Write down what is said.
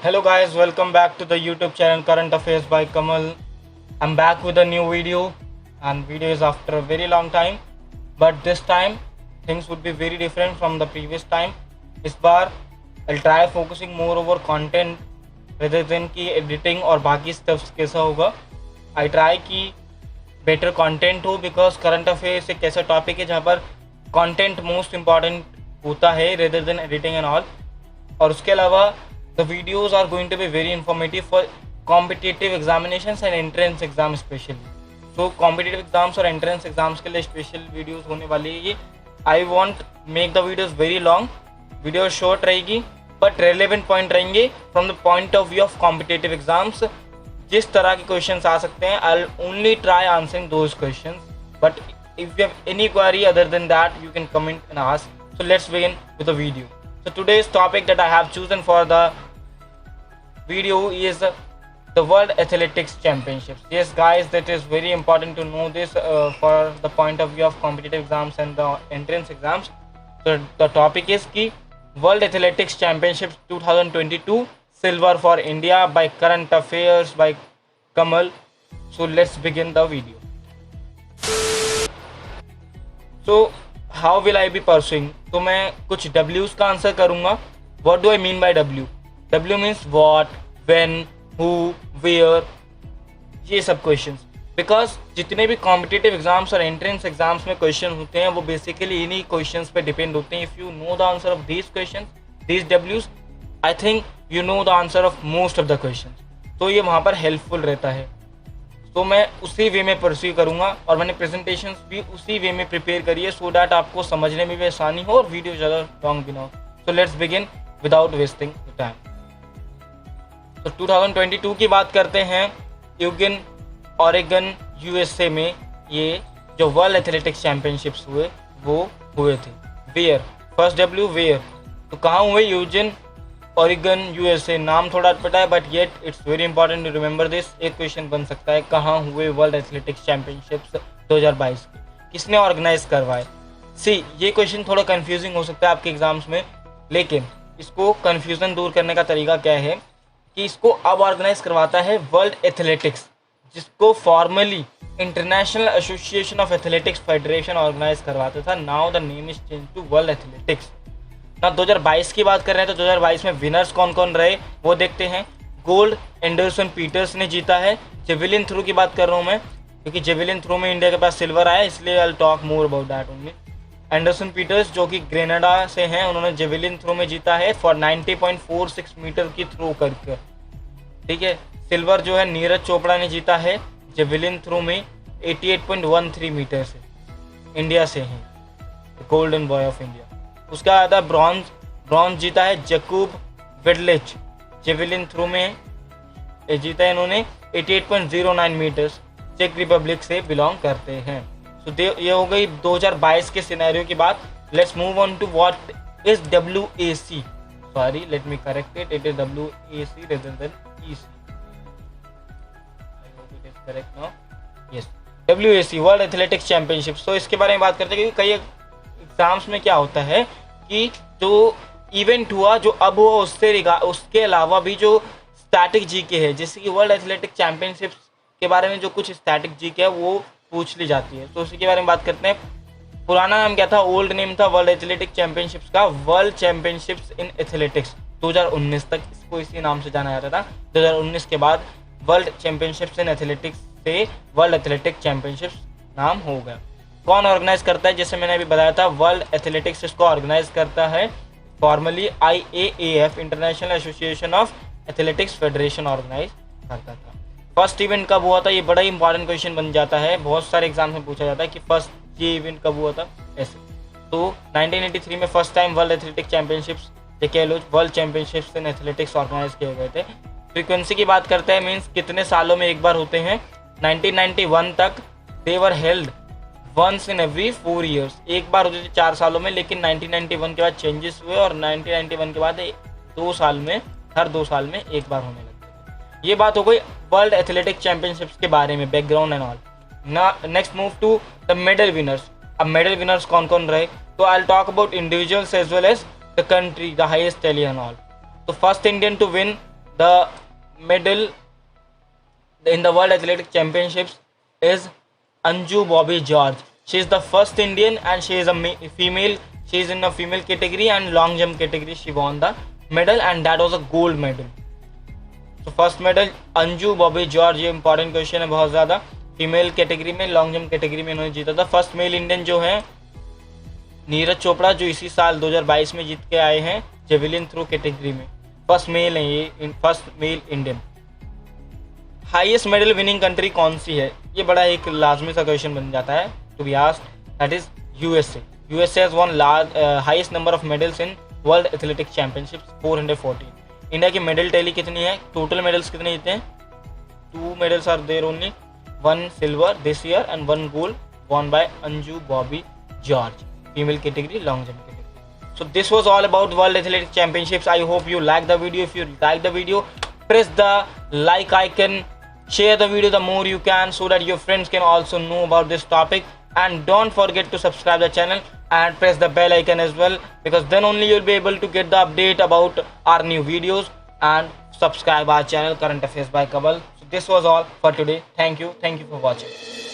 Hello guys, welcome back to the YouTube channel Current Affairs by Kamal. I'm back with a new video and video is after a very long time, but this time things would be very different from the previous time. इस बार I'll try focusing more over content rather than कि editing और बाकी stuffs कैसा होगा. I try कि better content हो because current affairs एक ऐसा topic है जहाँ पर content most important होता है rather than editing and all. और उसके अलावा the videos are going to be very informative for competitive examinations and entrance exam especially. So competitive exams और entrance exams के लिए special videos होने वाली है ये. I won't make the videos very long. Video short रहेगी but relevant point रहेंगे from the point of view of competitive exams. जिस तरह के questions आ सकते हैं I'll only try answering those questions. But if you have any query other than that you can comment and ask. So let's begin with the video. So today's topic that I have chosen for the video is the World Athletics Championships. Yes guys, that is very important to know this for the point of view of competitive exams and the entrance exams. So the topic is ki World Athletics Championships 2022 silver for India by Current Affairs by Kamal. So let's begin the video. So how will I be pursuing? तो मैं कुछ W's का answer करूँगा. What do I mean by W? W means what, when, who, where, ये सब questions. Because जितने भी competitive exams और एंट्रेंस एग्जाम्स में क्वेश्चन होते हैं वो बेसिकली इन्हीं क्वेश्चंस पे डिपेंड होते हैं. If you know the answer of these question, these डब्ल्यूज, I think you know the answer of most of the question. तो ये वहाँ पर हेल्पफुल रहता है. तो मैं उसी वे में परस्यू करूँगा और मैंने प्रेजेंटेशंस भी उसी वे में प्रिपेयर करी है सो डैट आपको समझने में भी आसानी हो और वीडियो ज़्यादा लॉन्ग भी ना हो. So let's begin without wasting time. तो 2022 की बात करते हैं. यूगन ओरेगन यूएसए में ये जो वर्ल्ड एथलेटिक्स चैंपियनशिप्स हुए वो हुए थे. Where, first W where. तो कहाँ हुए? Eugene Oregon USA. नाम थोड़ा अटपटा है but yet it's very important to remember this. एक क्वेश्चन बन सकता है कहाँ हुए वर्ल्ड एथलेटिक्स चैंपियनशिप्स 2022 के, किसने ऑर्गेनाइज करवाए. सी, ये क्वेश्चन थोड़ा कंफ्यूजिंग हो सकता है आपके एग्जाम्स में, लेकिन इसको कंफ्यूजन दूर करने का तरीका क्या है कि इसको अब ऑर्गेनाइज करवाता है वर्ल्ड एथलेटिक्स, जिसको formally international association of athletics federation organise करवाता था. Now the name is change to world athletics. ना 2022 की बात कर रहे हैं तो 2022 में विनर्स कौन कौन रहे वो देखते हैं. गोल्ड एंडरसन पीटर्स ने जीता है. जेवलिन थ्रो की बात कर रहा हूँ मैं क्योंकि जेवलिन थ्रो में इंडिया के पास सिल्वर आया, इसलिए I will talk more about that only. Anderson Peters जो कि ग्रेनाडा से हैं, उन्होंने जेवलिन थ्रो में जीता है फॉर 90.46 मीटर की थ्रो करके. ठीक है. सिल्वर जो है नीरज चोपड़ा ने जीता है जेवलिन थ्रो में 88.13 मीटर से, इंडिया से हैं, गोल्डन बॉय ऑफ इंडिया. उसका आधा ब्रॉन्ज जीता है जैकूब वेडलेच, जेवलिन थ्रो में जीता है इन्होंने 88.09 मीटर्स, चेक रिपब्लिक से बिलोंग करते हैं. तो ये हो गई 2022 के सिनेरियो की बात. Let's move on to what is WAC. Sorry, let me correct it. It is WAC rather than EC. I hope it is correct now. Yes, WAC world athletics championships. तो इसके बारे में बात करते हैं क्योंकि कई एग्जाम्स में क्या होता है कि जो इवेंट हुआ जो अब हुआ उसके अलावा भी जो स्टैटिक जीके है, जैसे कि वर्ल्ड एथलेटिक चैंपियनशिप्स के बारे में जो कुछ स्टैटिक जीके है वो पूछ ली जाती है. तो उसी के बारे में बात करते हैं. पुराना नाम क्या था? ओल्ड नेम था वर्ल्ड एथलेटिक चैंपियनशिप्स का वर्ल्ड चैंपियनशिप्स इन एथलेटिक्स. 2019 तक इसको इसी नाम से जाना जाता था. 2019 के बाद वर्ल्ड चैंपियनशिप्स इन एथलेटिक्स से वर्ल्ड एथलेटिक चैंपियनशिप्स नाम हो गया. कौन ऑर्गेनाइज करता है? जैसे मैंने अभी बताया था, वर्ल्ड एथलेटिक्स इसको ऑर्गेनाइज करता है formally IAAF, international association of athletics federation organise करता था. फर्स्ट इवेंट कब हुआ था? ये बड़ा इंपॉर्टेंट क्वेश्चन बन जाता है, बहुत सारे एग्जाम में पूछा जाता है कि फर्स्ट ये इवेंट कब हुआ था ऐसे. तो 1983 में first time world athletic championships या कह लो world championships in athletics organise किए गए थे. फ्रीक्वेंसी की बात करते हैं, मीन्स कितने सालों में एक बार होते हैं. 1991 तक they were held once in every 4 years. एक बार होते थे 4 सालों में, लेकिन 1991 के बाद चेंजेस हुए और 1991 के बाद 2 साल में, हर 2 साल में एक बार होने लगे. ये बात हो गई वर्ल्ड एथलेटिक चैंपियनशिप्स के बारे में, background and all. Next move to the medal winners. अब मेडल विनर्स कौन कौन रहे? तो I will talk about individuals as well as the country, the highest tally and all. तो first Indian to win the medal in the World Athletic Championships is Anju Bobby George. She is the first Indian and she is a female. She is in a female category and long jump category. She won the medal and that was a gold medal. तो first medal Anju Bobby George, ये important question है बहुत ज़्यादा, female category में long jump category में इन्होंने जीता था। फर्स्ट मेल इंडियन जो है नीरज चोपड़ा, जो इसी साल 2022 में जीत के आए हैं जेवलिन थ्रो कैटेगरी में, फर्स्ट मेल है ये, first male Indian. Highest medal winning country कौन सी है, ये बड़ा एक लाजमी सा क्वेश्चन बन जाता है to be asked, that is USA. USA has one highest number of medals in world athletic championships 414। India की मेडल टैली कितनी है, टोटल मेडल्स कितने जीते हैं, 2 medals are there only, 1 silver this year and 1 gold won by Anju Bobby George, female category, long jump category. So this was all about World Athletic Championships. I hope you like the video. If you like the video, press the like icon, share the video the more you can so that your friends can also know about this topic, and don't forget to subscribe the channel and press the bell icon as well, because then only you'll be able to get the update about our new videos, and subscribe our channel Current Affairs by Kamal. So this was all for today. Thank you for watching.